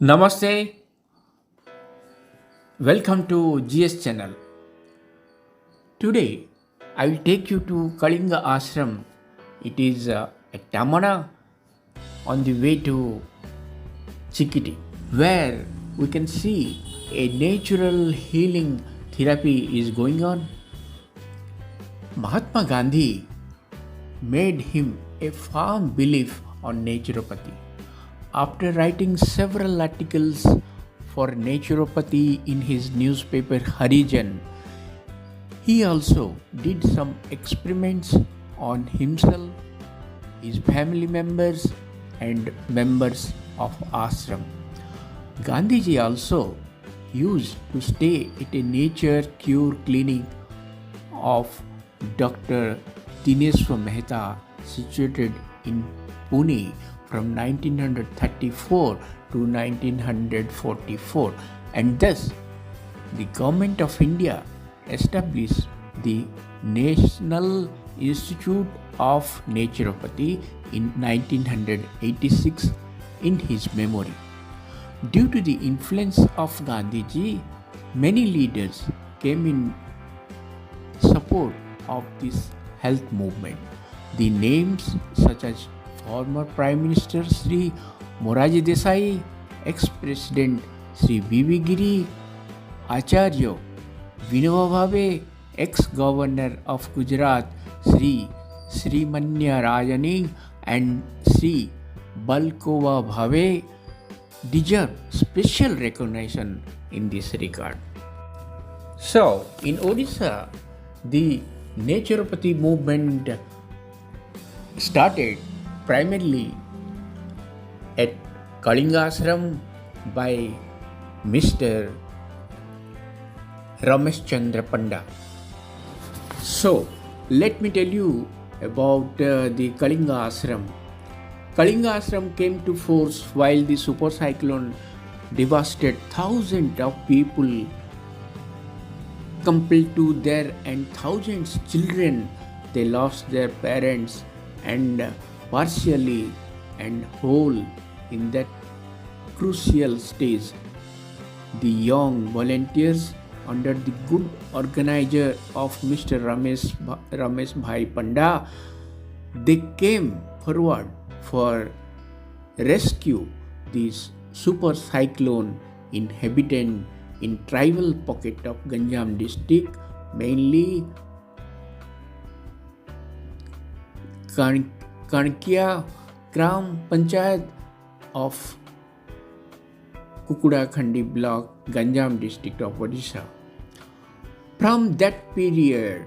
Namaste, welcome to GS channel. Today I will take you to Kalinga Ashram. It is at Tamana on the way to Chikiti, where we can see a natural healing therapy is going on. Mahatma Gandhi made him a firm belief on naturopathy. After writing several articles for naturopathy in his newspaper Harijan, he also did some experiments on himself, his family members, and members of ashram. Gandhiji also used to stay at a nature cure clinic of Dr. Dineswar Mehta situated in Pune from 1934 to 1944, and thus the Government of India established the National Institute of Naturopathy in 1986 in his memory. Due to the influence of Gandhiji, many leaders came in support of this health movement. The names such as former Prime Minister Sri Moraji Desai, ex-President Sri V.V. Giri, Acharya Vinoba Bhave, ex-Governor of Gujarat Sri Srimanya Rajani and Sri Balkova Bhave deserve special recognition in this regard. So, in Odisha, the naturopathy movement started primarily at Kalinga Ashram by Mr. Ramesh Chandra Panda. So, let me tell you about the Kalinga Ashram. Kalinga Ashram came to force while the super cyclone devastated thousands of people, compelled to their and thousands children. They lost their parents and partially and whole in that crucial stage. The young volunteers under the good organizer of Mr. Ramesh Bhai Panda, they came forward for rescue this super cyclone inhabitant in tribal pocket of Ganjam district, mainly Kankia Gram Panchayat of Kukuda Khandi block, Ganjam district of Odisha. From that period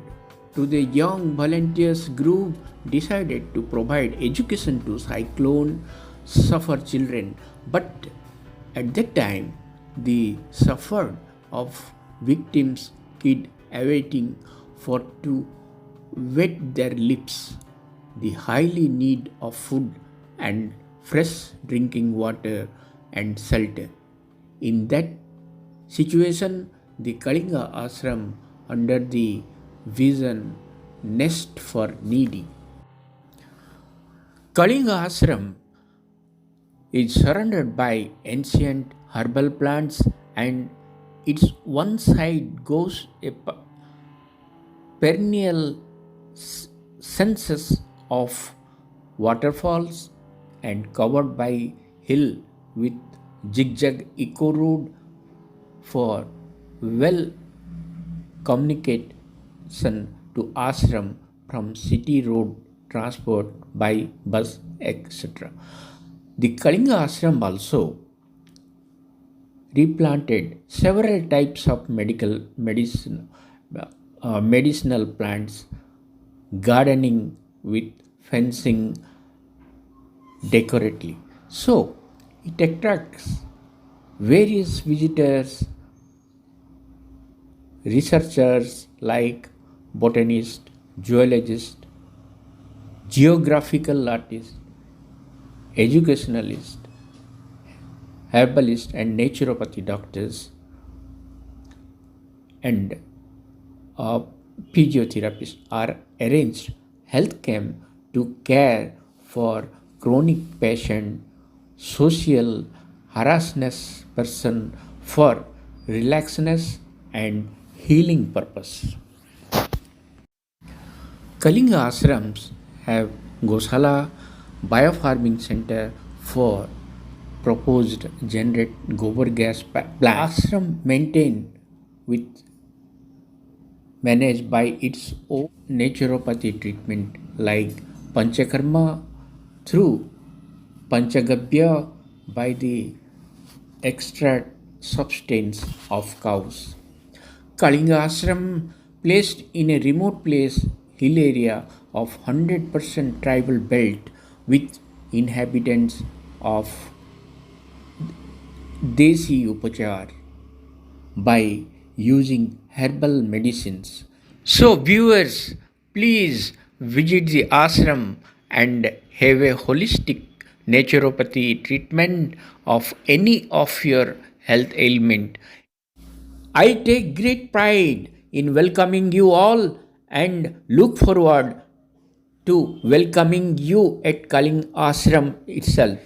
to the young volunteers group decided to provide education to cyclone suffer children, but at that time the suffered of victims kid awaiting for to wet their lips, the highly need of food and fresh drinking water and shelter. In that situation, the Kalinga Ashram under the vision Nest for Needy. Kalinga Ashram is surrounded by ancient herbal plants, and its one side goes a perennial census of waterfalls and covered by hill with zigzag eco road for well communication to ashram from city road transport by bus, etc. The Kalinga Ashram also replanted several types of medicinal plants, gardening with fencing decoratively. So it attracts various visitors, researchers like botanists, zoologists, geographical artists, educationalists, herbalists, and naturopathy doctors, and physiotherapists are arranged health camp to care for chronic patient, social harassness person for relaxness and healing purpose. Kalinga Ashrams have Gosala Biofarming Center for proposed generate gobar gas plant. Ashram maintained with managed by its own naturopathy treatment like Panchakarma through Panchagabhya by the extract substance of cows. Kalinga Ashram placed in a remote place hill area of 100% tribal belt with inhabitants of Desi Upachar by using herbal medicines. So, viewers, please visit the ashram and have a holistic naturopathy treatment of any of your health ailment. I take great pride in welcoming you all and look forward to welcoming you at Kaling Ashram itself.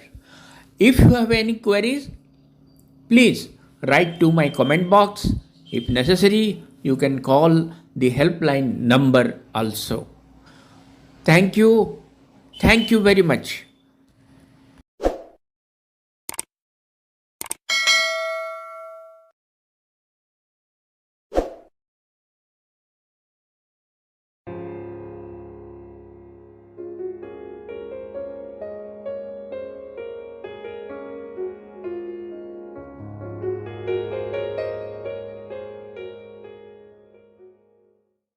If you have any queries, please write to my comment box. If necessary, you can call the helpline number also. Thank you. Thank you very much.